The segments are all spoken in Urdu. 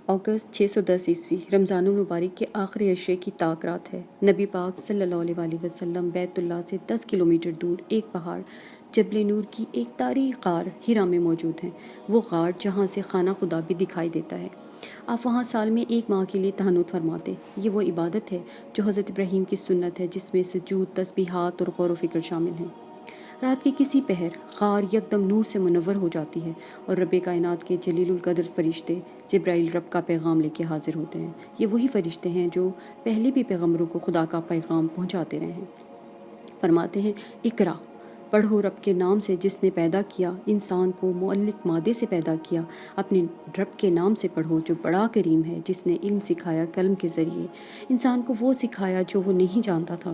اگست 610 عیسوی رمضان المبارک کے آخری عشرے کی طاق رات ہے۔ نبی پاک صلی اللہ علیہ وسلم بیت اللہ سے 10 کلومیٹر دور ایک پہاڑ جبل نور کی ایک تاریخی غار ہرا میں موجود ہیں۔ وہ غار جہاں سے خانہ خدا بھی دکھائی دیتا ہے۔ آپ وہاں سال میں 1 ماہ کے لیے تہنت فرماتے۔ یہ وہ عبادت ہے جو حضرت ابراہیم کی سنت ہے، جس میں سجود، تسبیحات اور غور و فکر شامل ہیں۔ رات کے کسی پہر غار یکدم نور سے منور ہو جاتی ہے اور رب کائنات کے جلیل القدر فرشتے جبرائیل رب کا پیغام لے کے حاضر ہوتے ہیں۔ یہ وہی فرشتے ہیں جو پہلے بھی پیغمبروں کو خدا کا پیغام پہنچاتے رہے ہیں۔ فرماتے ہیں، اقرا، پڑھو رب کے نام سے جس نے پیدا کیا انسان کو معلق مادے سے پیدا کیا۔ اپنے رب کے نام سے پڑھو جو بڑا کریم ہے، جس نے علم سکھایا قلم کے ذریعے، انسان کو وہ سکھایا جو وہ نہیں جانتا تھا۔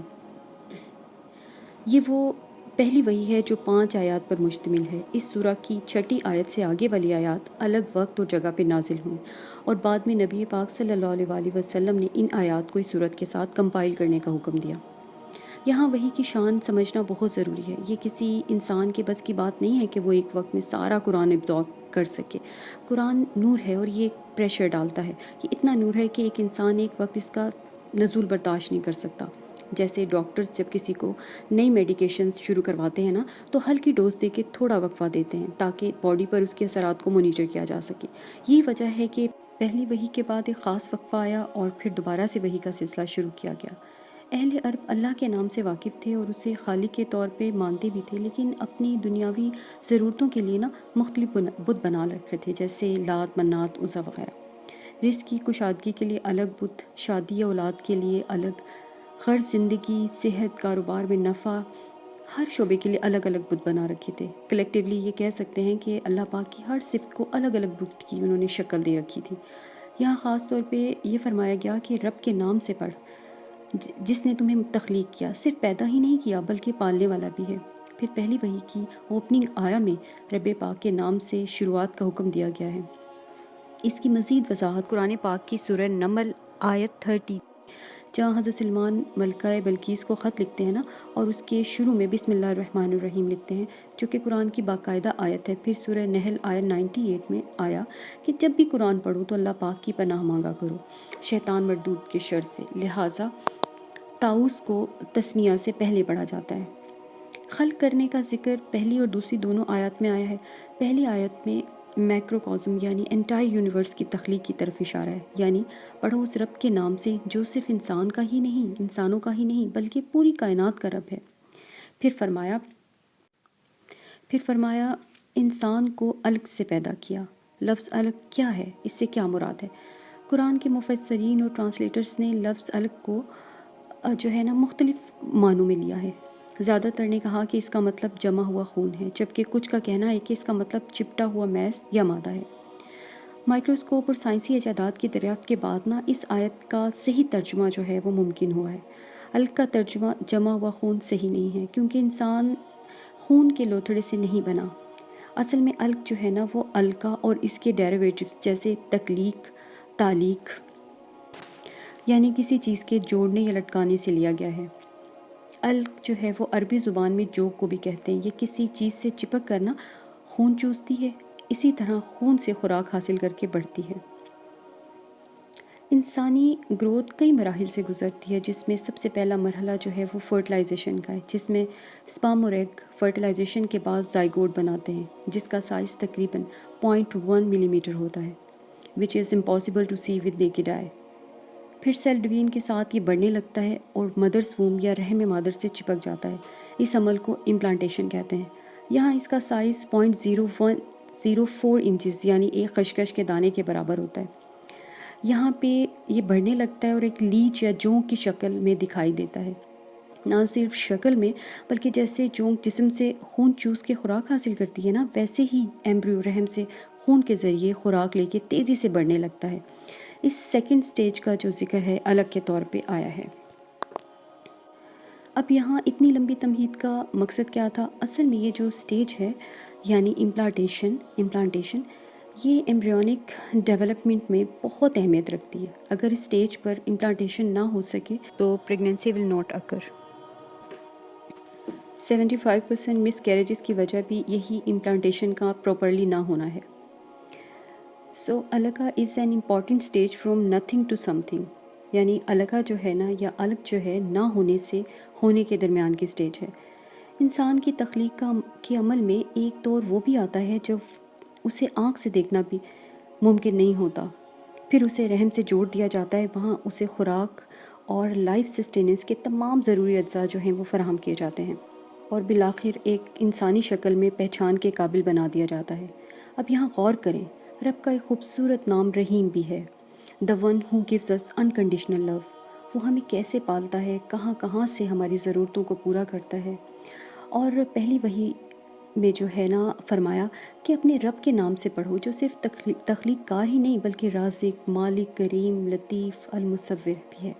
یہ وہ پہلی وحی ہے جو 5 آیات پر مشتمل ہے۔ اس سورہ کی 6 آیت سے آگے والی آیات الگ وقت اور جگہ پہ نازل ہوئیں اور بعد میں نبی پاک صلی اللہ علیہ وسلم نے ان آیات کو اس صورت کے ساتھ کمپائل کرنے کا حکم دیا۔ یہاں وحی کی شان سمجھنا بہت ضروری ہے۔ یہ کسی انسان کے بس کی بات نہیں ہے کہ وہ ایک وقت میں سارا قرآن ابزارب کر سکے۔ قرآن نور ہے اور یہ ایک پریشر ڈالتا ہے۔ یہ اتنا نور ہے کہ ایک انسان ایک وقت اس کا نزول برداشت نہیں کر سکتا۔ جیسے ڈاکٹرز جب کسی کو نئی میڈیکیشنز شروع کرواتے ہیں نا، تو ہلکی ڈوز دے کے تھوڑا وقفہ دیتے ہیں تاکہ باڈی پر اس کے اثرات کو مانیٹر کیا جا سکے۔ یہی وجہ ہے کہ پہلی وحی کے بعد ایک خاص وقفہ آیا اور پھر دوبارہ سے وحی کا سلسلہ شروع کیا گیا۔ اہل عرب اللہ کے نام سے واقف تھے اور اسے خالق کے طور پہ مانتے بھی تھے، لیکن اپنی دنیاوی ضرورتوں کے لیے نا مختلف بت بنا رکھے تھے، جیسے لات، منات، عزا وغیرہ۔ رزق کی کشادگی کے لیے الگ بت، شادی یا اولاد کے لیے الگ، غرض زندگی، صحت، کاروبار میں نفع، ہر شعبے کے لیے الگ الگ بت بنا رکھے تھے۔ کلیکٹیولی یہ کہہ سکتے ہیں کہ اللہ پاک کی ہر صفت کو الگ الگ بت کی انہوں نے شکل دے رکھی تھی۔ یہاں خاص طور پہ یہ فرمایا گیا کہ رب کے نام سے پڑھ، جس نے تمہیں تخلیق کیا، صرف پیدا ہی نہیں کیا بلکہ پالنے والا بھی ہے۔ پھر پہلی وحی کی اوپننگ آیا میں رب پاک کے نام سے شروعات کا حکم دیا گیا ہے۔ اس کی مزید وضاحت قرآن پاک کی سورہ نمل آیت 30، جہاں حضرت سلیمان ملکہ بلقیس کو خط لکھتے ہیں نا، اور اس کے شروع میں بسم اللہ الرحمن الرحیم لکھتے ہیں، جو کہ قرآن کی باقاعدہ آیت ہے۔ پھر سورہ نحل آیت 98 میں آیا کہ جب بھی قرآن پڑھو تو اللہ پاک کی پناہ مانگا کرو شیطان مردود کے شر سے، لہٰذا طاؤس کو تسمیہ سے پہلے پڑھا جاتا ہے۔ خلق کرنے کا ذکر پہلی اور دوسری دونوں آیات میں آیا ہے۔ پہلی آیت میں میکروکازم یعنی انٹائر یونیورس کی تخلیق کی طرف اشارہ ہے، یعنی پڑھو اس رب کے نام سے جو صرف انسان کا ہی نہیں، انسانوں کا ہی نہیں بلکہ پوری کائنات کا رب ہے۔ پھر فرمایا انسان کو علق سے پیدا کیا۔ لفظ علق کیا ہے؟ اس سے کیا مراد ہے؟ قرآن کے مفسرین اور ٹرانسلیٹرز نے لفظ علق کو جو ہے نا مختلف معنوں میں لیا ہے۔ زیادہ تر نے کہا کہ اس کا مطلب جمع ہوا خون ہے، جبکہ کچھ کا کہنا ہے کہ اس کا مطلب چپٹا ہوا میس یا مادہ ہے۔ مائکروسکوپ اور سائنسی ایجادات کی دریافت کے بعد نا اس آیت کا صحیح ترجمہ جو ہے وہ ممکن ہوا ہے۔ علق کا ترجمہ جمع ہوا خون صحیح نہیں ہے، کیونکہ انسان خون کے لوتھڑے سے نہیں بنا۔ اصل میں علق جو ہے نا وہ علقہ اور اس کے ڈیریویٹیوز جیسے تکلیق، تعلیق، یعنی کسی چیز کے جوڑنے یا لٹکانے سے لیا گیا ہے۔ علق جو ہے وہ عربی زبان میں جوگ کو بھی کہتے ہیں۔ یہ کسی چیز سے چپک کر نا خون چوستی ہے، اسی طرح خون سے خوراک حاصل کر کے بڑھتی ہے۔ انسانی گروتھ کئی مراحل سے گزرتی ہے، جس میں سب سے پہلا مرحلہ جو ہے وہ فرٹیلائزیشن کا ہے، جس میں سپرم اور ایگ فرٹیلائزیشن کے بعد زائگوٹ بناتے ہیں، جس کا سائز تقریباً 0.1 ملی میٹر ہوتا ہے، which is impossible to see with naked eye۔ پھر سیل ڈویژن کے ساتھ یہ بڑھنے لگتا ہے اور مدرز ووم یا رحم مادر سے چپک جاتا ہے۔ اس عمل کو امپلانٹیشن کہتے ہیں۔ یہاں اس کا سائز 0.0104 انچز یعنی ایک خشخش کے دانے کے برابر ہوتا ہے۔ یہاں پہ یہ بڑھنے لگتا ہے اور ایک لیچ یا جونک کی شکل میں دکھائی دیتا ہے۔ نہ صرف شکل میں بلکہ جیسے جونک جسم سے خون چوس کے خوراک حاصل کرتی ہے نا، ویسے ہی ایمبریو رحم سے خون کے ذریعے خوراک لے کے تیزی سے بڑھنے لگتا ہے۔ اس سیکنڈ سٹیج کا جو ذکر ہے علق کے طور پہ آیا ہے۔ اب یہاں اتنی لمبی تمہید کا مقصد کیا تھا؟ اصل میں یہ جو سٹیج ہے یعنی امپلانٹیشن یہ ایمبریونک ڈیولپمنٹ میں بہت اہمیت رکھتی ہے۔ اگر اس سٹیج پر امپلانٹیشن نہ ہو سکے تو pregnancy will not occur. 75% miss carriages کی وجہ بھی یہی امپلانٹیشن کا پراپرلی نہ ہونا ہے۔ سو الگا is an important stage from nothing to something, یعنی الگا جو ہے نا، یا الگ جو ہے، نہ ہونے سے ہونے کے درمیان کی اسٹیج ہے۔ انسان کی تخلیق کے عمل میں ایک دور وہ بھی آتا ہے جب اسے آنکھ سے دیکھنا بھی ممکن نہیں ہوتا، پھر اسے رحم سے جوڑ دیا جاتا ہے، وہاں اسے خوراک اور لائف سسٹیننس کے تمام ضروری اجزاء جو ہیں وہ فراہم کیے جاتے ہیں، اور بالآخر ایک انسانی شکل میں پہچان کے قابل بنا دیا جاتا ہے۔ اب یہاں غور کریں، رب کا ایک خوبصورت نام رحیم بھی ہے، the one who gives us unconditional love۔ وہ ہمیں کیسے پالتا ہے، کہاں کہاں سے ہماری ضرورتوں کو پورا کرتا ہے۔ اور پہلی وحی میں جو ہے نا فرمایا کہ اپنے رب کے نام سے پڑھو، جو صرف تخلیق کار ہی نہیں بلکہ رازق، مالک، کریم، لطیف، المصور بھی ہے۔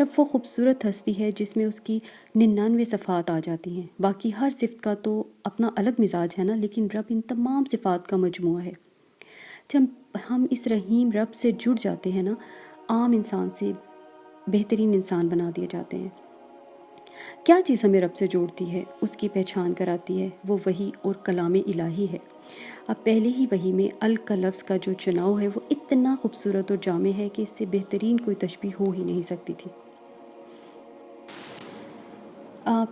رب وہ خوبصورت ہستی ہے جس میں اس کی 99 صفات آ جاتی ہیں۔ باقی ہر صفت کا تو اپنا الگ مزاج ہے نا، لیکن رب ان تمام صفات کا مجموعہ ہے۔ جب ہم اس رحیم رب سے جڑ جاتے ہیں نا، عام انسان سے بہترین انسان بنا دیے جاتے ہیں۔ کیا چیز ہمیں رب سے جوڑتی ہے، اس کی پہچان کراتی ہے؟ وہ وحی اور کلام الہی ہے۔ اب پہلے ہی وحی میں کا لفظ کا جو چناؤ ہے وہ اتنا خوبصورت اور جامع ہے کہ اس سے بہترین کوئی تشبیہ ہو ہی نہیں سکتی تھی۔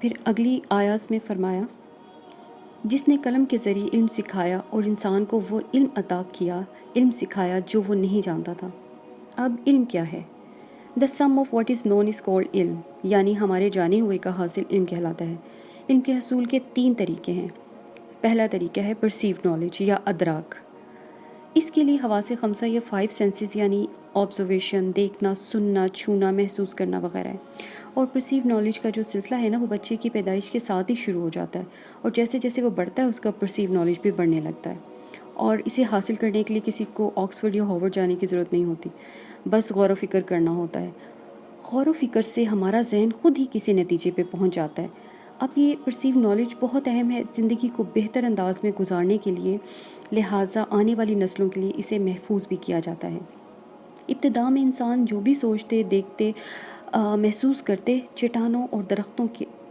پھر اگلی آیات میں فرمایا، جس نے قلم کے ذریعے علم سکھایا اور انسان کو وہ علم عطا کیا، علم سکھایا جو وہ نہیں جانتا تھا۔ اب علم کیا ہے؟ The sum of what is known is called علم، یعنی ہمارے جانے ہوئے کا حاصل علم کہلاتا ہے۔ علم کے حصول کے 3 طریقے ہیں۔ پہلا طریقہ ہے perceived knowledge یا ادراک۔ اس کے لیے حواس خمسہ یا 5 سینسز یعنی آبزرویشن، دیکھنا، سننا، چھونا، محسوس کرنا وغیرہ ہے۔ اور پرسیو نالج کا جو سلسلہ ہے نا، وہ بچے کی پیدائش کے ساتھ ہی شروع ہو جاتا ہے، اور جیسے جیسے وہ بڑھتا ہے اس کا پرسیو نالج بھی بڑھنے لگتا ہے، اور اسے حاصل کرنے کے لیے کسی کو آکسفورڈ یا ہارورڈ جانے کی ضرورت نہیں ہوتی، بس غور و فکر کرنا ہوتا ہے۔ غور و فکر سے ہمارا ذہن خود ہی کسی نتیجے پہ پہنچ جاتا ہے۔ اب یہ پرسیو نالج بہت اہم ہے زندگی کو بہتر انداز میں گزارنے کے لیے، لہٰذا آنے والی نسلوں کے لیے اسے محفوظ بھی کیا جاتا ہے۔ ابتدا میں انسان جو بھی سوچتے، دیکھتے، محسوس کرتے، چٹانوں اور درختوں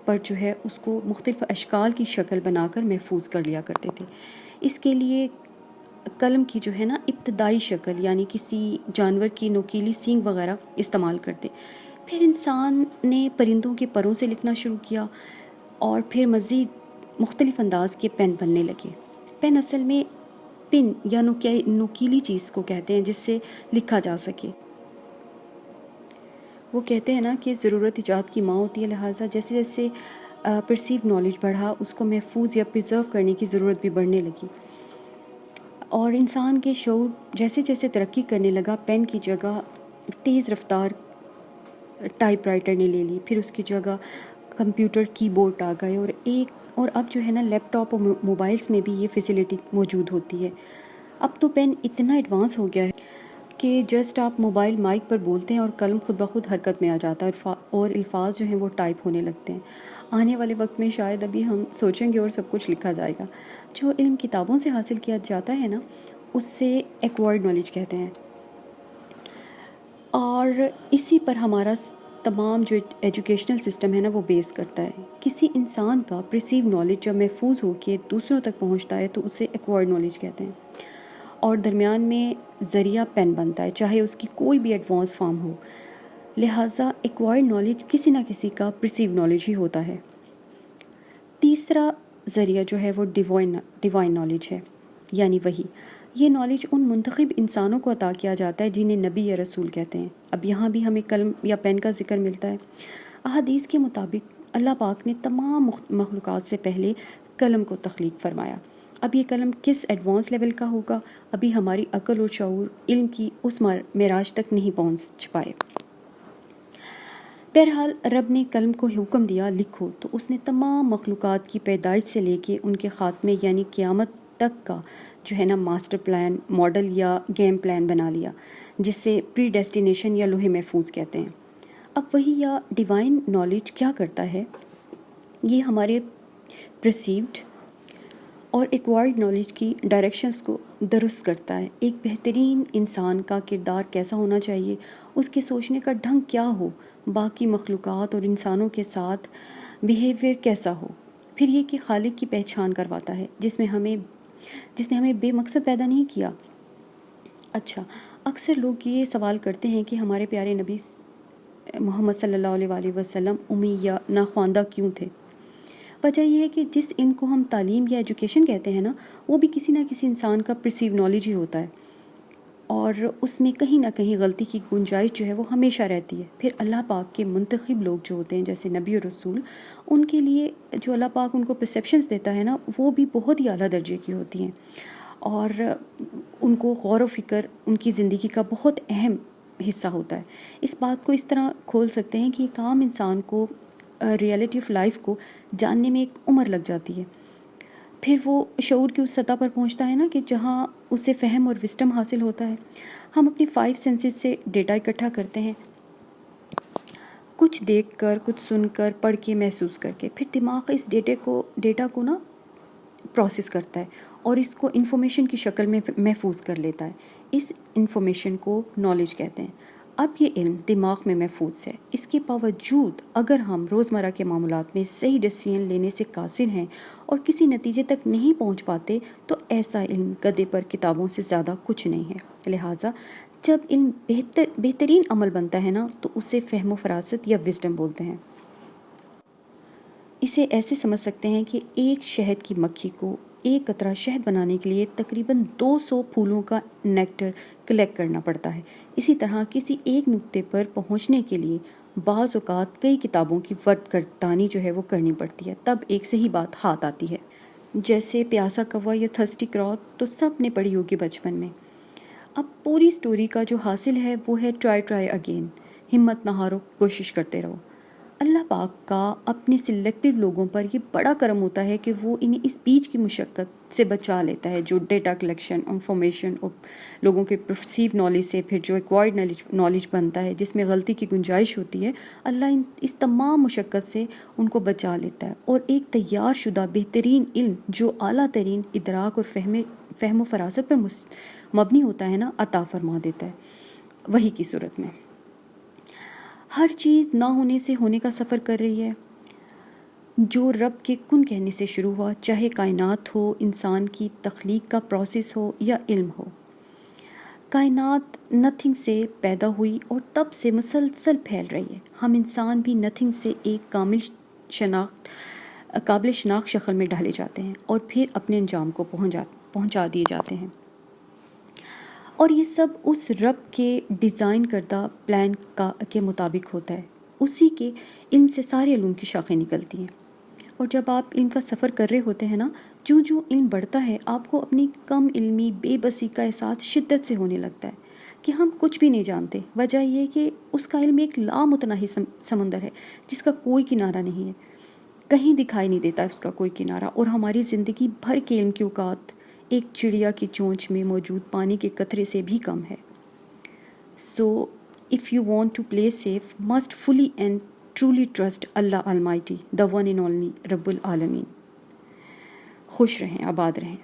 پر جو ہے اس کو مختلف اشکال کی شکل بنا کر محفوظ کر لیا کرتے تھے۔ اس کے لیے قلم کی جو ہے نا ابتدائی شکل یعنی کسی جانور کی نوکیلی سینگ وغیرہ استعمال کرتے۔ پھر انسان نے پرندوں کے پروں سے لکھنا شروع کیا، اور پھر مزید مختلف انداز کے پین بننے لگے۔ پین اصل میں پن یا نوکیلی چیز کو کہتے ہیں جس سے لکھا جا سکے۔ وہ کہتے ہیں نا کہ ضرورت ایجاد کی ماں ہوتی ہے، لہٰذا جیسے جیسے پرسیو نالج بڑھا، اس کو محفوظ یا پرزرو کرنے کی ضرورت بھی بڑھنے لگی، اور انسان کے شعور جیسے جیسے ترقی کرنے لگا، پین کی جگہ تیز رفتار ٹائپ رائٹر نے لے لی، پھر اس کی جگہ کمپیوٹر کی بورڈ آ گئے، اور اب جو ہے نا لیپ ٹاپ اور موبائلز میں بھی یہ فیسلٹی موجود ہوتی ہے۔ اب تو پین اتنا ایڈوانس ہو گیا ہے کہ جسٹ آپ موبائل مائک پر بولتے ہیں اور قلم خود بخود حرکت میں آ جاتا ہے، اور الفاظ جو ہیں وہ ٹائپ ہونے لگتے ہیں۔ آنے والے وقت میں شاید ابھی ہم سوچیں گے اور سب کچھ لکھا جائے گا۔ جو علم کتابوں سے حاصل کیا جاتا ہے نا، اس سے ایکوائرڈ نالج کہتے ہیں، اور اسی پر ہمارا تمام جو ایجوکیشنل سسٹم ہے نا وہ بیس کرتا ہے۔ کسی انسان کا پرسیو نالج جب محفوظ ہو کے دوسروں تک پہنچتا ہے تو اسے ایکوائرڈ نالج کہتے ہیں، اور درمیان میں ذریعہ پین بنتا ہے، چاہے اس کی کوئی بھی ایڈوانس فارم ہو۔ لہٰذا ایکوائرڈ نالج کسی نہ کسی کا پرسیو نالج ہی ہوتا ہے۔ تیسرا ذریعہ جو ہے وہ ڈیوائن نالج ہے، یعنی وحی۔ یہ نالج ان منتخب انسانوں کو عطا کیا جاتا ہے جنہیں نبی یا رسول کہتے ہیں۔ اب یہاں بھی ہمیں قلم یا پین کا ذکر ملتا ہے۔ احادیث کے مطابق اللہ پاک نے تمام مخلوقات سے پہلے قلم کو تخلیق فرمایا۔ اب یہ قلم کس ایڈوانس لیول کا ہوگا، ابھی ہماری عقل اور شعور علم کی اس معراج تک نہیں پہنچ پائے۔ بہرحال رب نے قلم کو حکم دیا لکھو، تو اس نے تمام مخلوقات کی پیدائش سے لے کے ان کے خاتمے یعنی قیامت تک کا جو ہے نا ماسٹر پلان، ماڈل یا گیم پلان بنا لیا، جس سے پری ڈیسٹینیشن یا لوح محفوظ کہتے ہیں۔ اب وہی یا ڈیوائن نالج کیا کرتا ہے؟ یہ ہمارے پرسیوڈ اور ایکوائرڈ نالج کی ڈائریکشنز کو درست کرتا ہے۔ ایک بہترین انسان کا کردار کیسا ہونا چاہیے، اس کے سوچنے کا ڈھنگ کیا ہو، باقی مخلوقات اور انسانوں کے ساتھ بیہیویئر کیسا ہو۔ پھر یہ کہ خالق کی پہچان کرواتا ہے جس نے ہمیں بے مقصد پیدا نہیں کیا، اچھا، اکثر لوگ یہ سوال کرتے ہیں کہ ہمارے پیارے نبی محمد صلی اللہ علیہ وآلہ وسلم امی یا ناخواندہ کیوں تھے؟ وجہ یہ ہے کہ جس علم کو ہم تعلیم یا ایجوکیشن کہتے ہیں نا، وہ بھی کسی نہ کسی انسان کا پرسیو نالج ہی ہوتا ہے، اور اس میں کہیں نہ کہیں غلطی کی گنجائش جو ہے وہ ہمیشہ رہتی ہے۔ پھر اللہ پاک کے منتخب لوگ جو ہوتے ہیں جیسے نبی اور رسول، ان کے لیے جو اللہ پاک ان کو پرسیپشنز دیتا ہے نا، وہ بھی بہت ہی اعلیٰ درجے کی ہوتی ہیں، اور ان کو غور و فکر ان کی زندگی کا بہت اہم حصہ ہوتا ہے۔ اس بات کو اس طرح کھول سکتے ہیں کہ ایک عام انسان کو ریئلٹی آف لائف کو جاننے میں ایک عمر لگ جاتی ہے، پھر وہ شعور کی اس سطح پر پہنچتا ہے نا کہ جہاں اسے فہم اور وسڈم حاصل ہوتا ہے۔ ہم اپنی 5 سینسز سے ڈیٹا اکٹھا کرتے ہیں، کچھ دیکھ کر، کچھ سن کر، پڑھ کے، محسوس کر کے، پھر دماغ اس ڈیٹا کو نا پروسیس کرتا ہے اور اس کو انفارمیشن کی شکل میں محفوظ کر لیتا ہے۔ اس انفارمیشن کو نالج کہتے ہیں۔ اب یہ علم دماغ میں محفوظ ہے، اس کے باوجود اگر ہم روزمرہ کے معاملات میں صحیح ڈیسیژن لینے سے قاصر ہیں اور کسی نتیجے تک نہیں پہنچ پاتے، تو ایسا علم گدے پر کتابوں سے زیادہ کچھ نہیں ہے۔ لہٰذا جب علم بہترین عمل بنتا ہے نا، تو اسے فہم و فراست یا وزڈم بولتے ہیں۔ اسے ایسے سمجھ سکتے ہیں کہ ایک شہد کی مکھی کو ایک قطرہ شہد بنانے کے لیے تقریباً 200 پھولوں کا نیکٹر کلیکٹ کرنا پڑتا ہے۔ اسی طرح کسی ایک نقطے پر پہنچنے کے لیے بعض اوقات کئی کتابوں کی ورد گردانی جو ہے وہ کرنی پڑتی ہے، تب ایک صحیح بات ہاتھ آتی ہے۔ جیسے پیاسا کوا یا تھرسٹی کراؤ تو سب نے پڑھی ہوگی بچپن میں۔ اب پوری سٹوری کا جو حاصل ہے وہ ہے ٹرائی اگین، ہمت نہ ہارو، کوشش کرتے رہو۔ اللہ پاک کا اپنے سلیکٹیو لوگوں پر یہ بڑا کرم ہوتا ہے کہ وہ انہیں اس بیچ کی مشقت سے بچا لیتا ہے، جو ڈیٹا کلیکشن، انفارمیشن اور لوگوں کے پرسیو نالج سے پھر جو ایکوائرڈ نالج بنتا ہے جس میں غلطی کی گنجائش ہوتی ہے۔ اللہ اس تمام مشقت سے ان کو بچا لیتا ہے اور ایک تیار شدہ بہترین علم جو اعلیٰ ترین ادراک اور فہم و فراست پر مبنی ہوتا ہے نا، عطا فرما دیتا ہے وحی کی صورت میں۔ ہر چیز نہ ہونے سے ہونے کا سفر کر رہی ہے، جو رب کے کن کہنے سے شروع ہوا، چاہے کائنات ہو، انسان کی تخلیق کا پروسیس ہو یا علم ہو۔ کائنات نتھنگ سے پیدا ہوئی اور تب سے مسلسل پھیل رہی ہے۔ ہم انسان بھی نتھنگ سے ایک قابل شناخت شکل میں ڈھالے جاتے ہیں اور پھر اپنے انجام کو پہنچا دیے جاتے ہیں، اور یہ سب اس رب کے ڈیزائن کردہ پلان کے مطابق ہوتا ہے۔ اسی کے علم سے سارے علوم کی شاخیں نکلتی ہیں، اور جب آپ علم کا سفر کر رہے ہوتے ہیں نا، جو علم بڑھتا ہے، آپ کو اپنی کم علمی بے بسی کا احساس شدت سے ہونے لگتا ہے کہ ہم کچھ بھی نہیں جانتے۔ وجہ یہ کہ اس کا علم ایک لامتناہی سمندر ہے جس کا کوئی کنارہ نہیں ہے، کہیں دکھائی نہیں دیتا اس کا کوئی کنارہ، اور ہماری زندگی بھر کے علم کی اوقات ایک چڑیا کی چونچ میں موجود پانی کے قطرے سے بھی کم ہے۔ So, if you want to play safe, must fully and truly trust Allah Almighty, the one and only رب العالمین۔ خوش رہیں، آباد رہیں۔